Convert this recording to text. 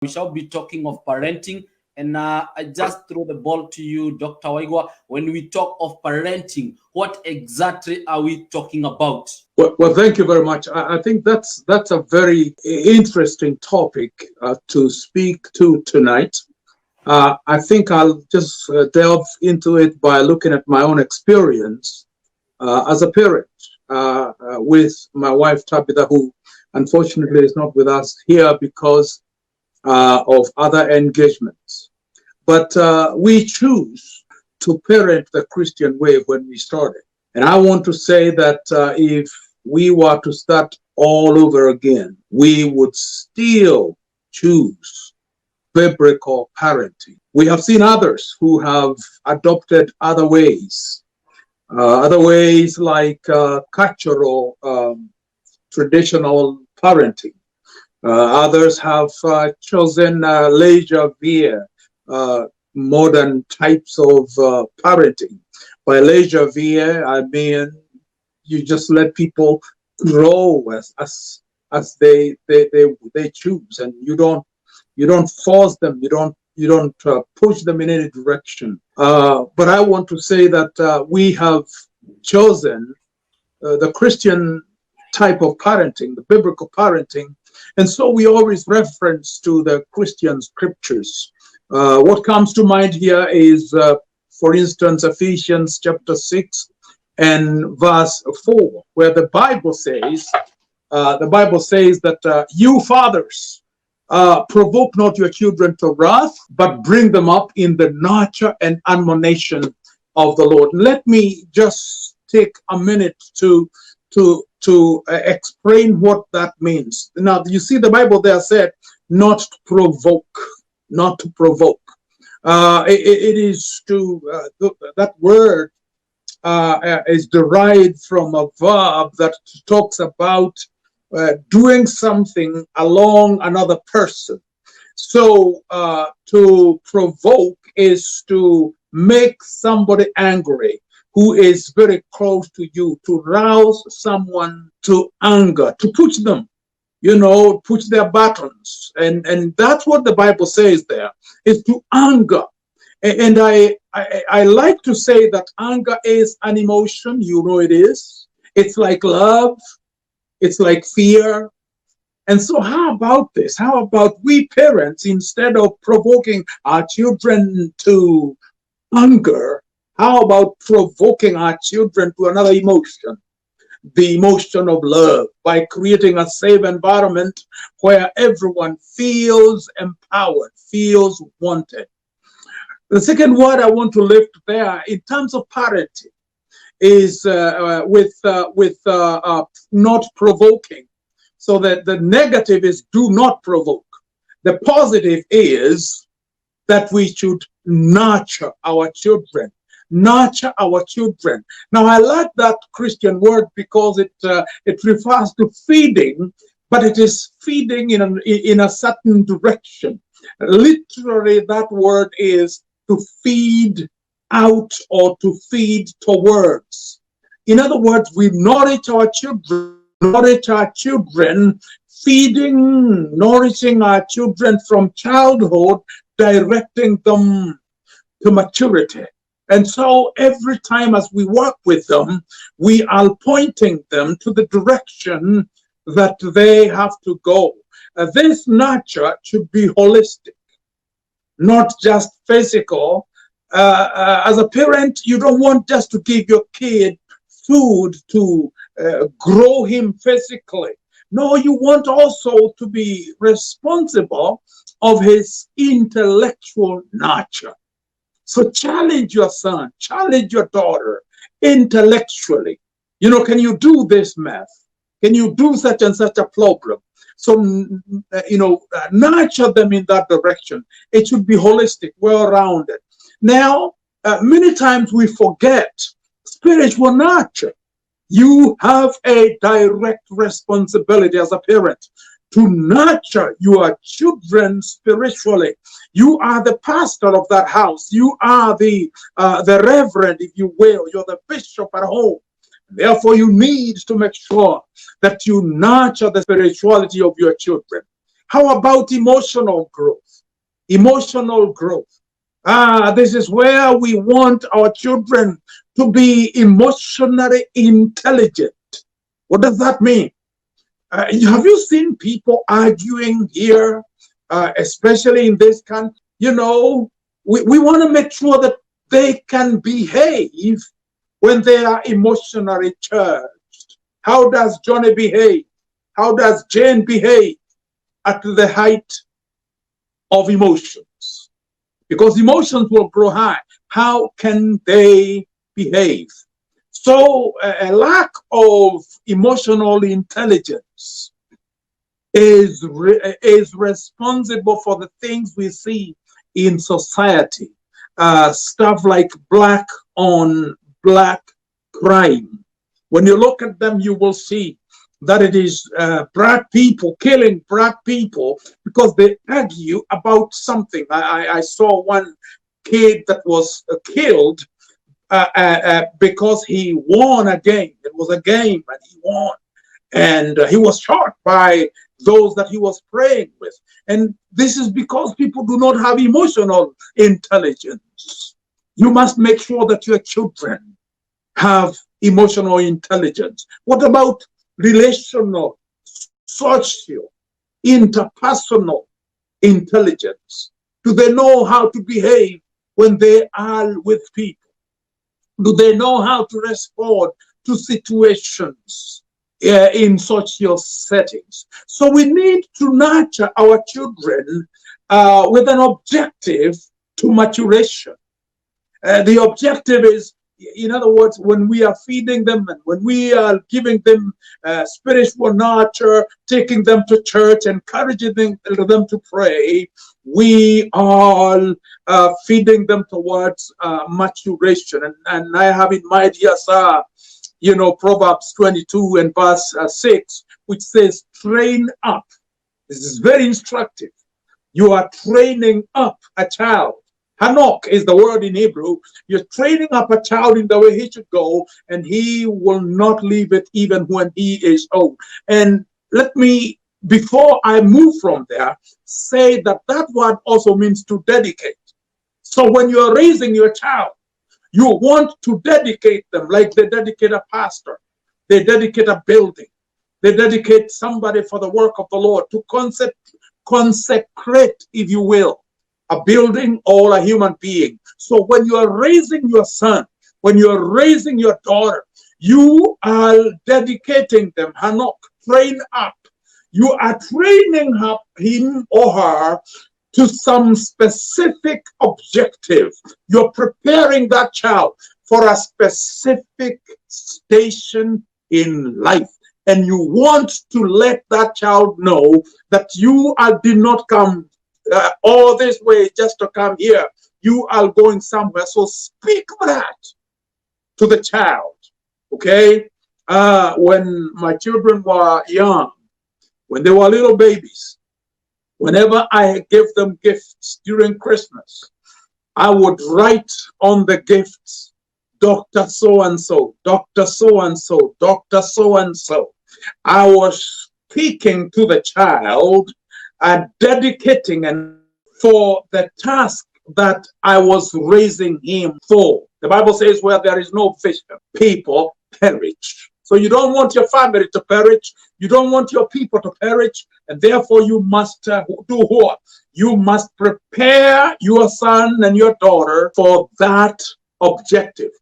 We shall be talking of parenting. And I just throw the ball to you, Dr. WAIGWA. When we talk of parenting, what exactly are we talking about? Well, thank you very much. I think that's a very interesting topic to speak to tonight. I think I'll just delve into it by looking at my own experience as a parent with my wife, Tabitha, who unfortunately is not with us here because of other engagements. But we choose to parent the Christian way when we started. And I want to say that if we were to start all over again, we would still choose biblical parenting. We have seen others who have adopted other ways like cultural, traditional parenting. Others have chosen laissez-faire, modern types of parenting. By laissez-faire, I mean you just let people grow as they choose, and you don't force them. You don't push them in any direction. But I want to say that we have chosen the Christian type of parenting, the biblical parenting, and so we always reference to the Christian scriptures. What comes to mind here is, for instance, Ephesians chapter 6 and verse 4, where the Bible says that you fathers, provoke not your children to wrath, but bring them up in the nurture and admonition of the Lord. Let me just take a minute to explain what that means. Now, you see the Bible there said, not to provoke. It is to, that word is derived from a verb that talks about doing something along another person. So to provoke is to make somebody angry who is very close to you, to rouse someone to anger, to push them, push their buttons. And that's what the Bible says there, is to anger. And I like to say that anger is an emotion, it is. It's like love. It's like fear. And so how about this? How about we parents, instead of provoking our children to anger, how about provoking our children to another emotion, the emotion of love, by creating a safe environment where everyone feels empowered, feels wanted. The second word I want to lift there in terms of parenting is with not provoking. So that the negative is do not provoke. The positive is that we should nurture our children. Nurture our children. Now, I like that Christian word because it refers to feeding, but it is feeding in a certain direction. Literally, that word is to feed out or to feed towards. In other words, we nourish our children, feeding, nourishing our children from childhood, directing them to maturity. And so every time as we work with them, we are pointing them to the direction that they have to go. This nurture should be holistic, not just physical. As a parent, you don't want just to give your kid food to grow him physically. No, you want also to be responsible of his intellectual nurture. So challenge your son, challenge your daughter intellectually. Can you do this math? Can you do such and such a problem? So, nurture them in that direction. It should be holistic, well-rounded. Now, many times we forget spiritual nurture. You have a direct responsibility as a parent to nurture your children spiritually. You are the pastor of that house. You are the reverend, if you will. You're the bishop at home. Therefore, you need to make sure that you nurture the spirituality of your children. How about emotional growth? Emotional growth. This is where we want our children to be emotionally intelligent. What does that mean? Have you seen people arguing here, especially in this country? You know, we want to make sure that they can behave when they are emotionally charged. How does Johnny behave? How does Jane behave at the height of emotions? Because emotions will grow high. How can they behave? So a lack of emotional intelligence is responsible for the things we see in society. Stuff like black on black crime. When you look at them, you will see that it is black people killing black people because they argue about something. I saw one kid that was killed because he won a game. It was a game and he won. And he was shot by those that he was praying with. And this is because people do not have emotional intelligence. You must make sure that your children have emotional intelligence. What about relational, social, interpersonal intelligence? Do they know how to behave when they are with people? Do they know how to respond to situations in social settings? So we need to nurture our children with an objective to maturation. The objective is, in other words, when we are feeding them and when we are giving them spiritual nurture, taking them to church, encouraging them to pray, we are feeding them towards maturation. And I have in mind here, sir, Proverbs 22 and verse 6, which says, train up. This is very instructive. You are training up a child. Hanok is the word in Hebrew. You're training up a child in the way he should go, and he will not leave it even when he is old. And let me, before I move from there, say that that word also means to dedicate. So when you're raising your child, you want to dedicate them like they dedicate a pastor. They dedicate a building. They dedicate somebody for the work of the Lord, to consecrate, if you will, a building or a human being. So when you are raising your son, when you are raising your daughter, you are dedicating them. Hanok, train up. You are training up him or her to some specific objective. You're preparing that child for a specific station in life. And you want to let that child know that you did not come all this way just to come here. You are going somewhere. So speak that to the child. Okay? When my children were young, when they were little babies, whenever I gave them gifts during Christmas, I would write on the gifts, Dr. So-and-so, Dr. So-and-so, Dr. So-and-so. I was speaking to the child, dedicating and for the task that I was raising him for. The Bible says where there is no vision, people perish. So you don't want your family to perish. You don't want your people to perish. And therefore you must do what? You must prepare your son and your daughter for that objective.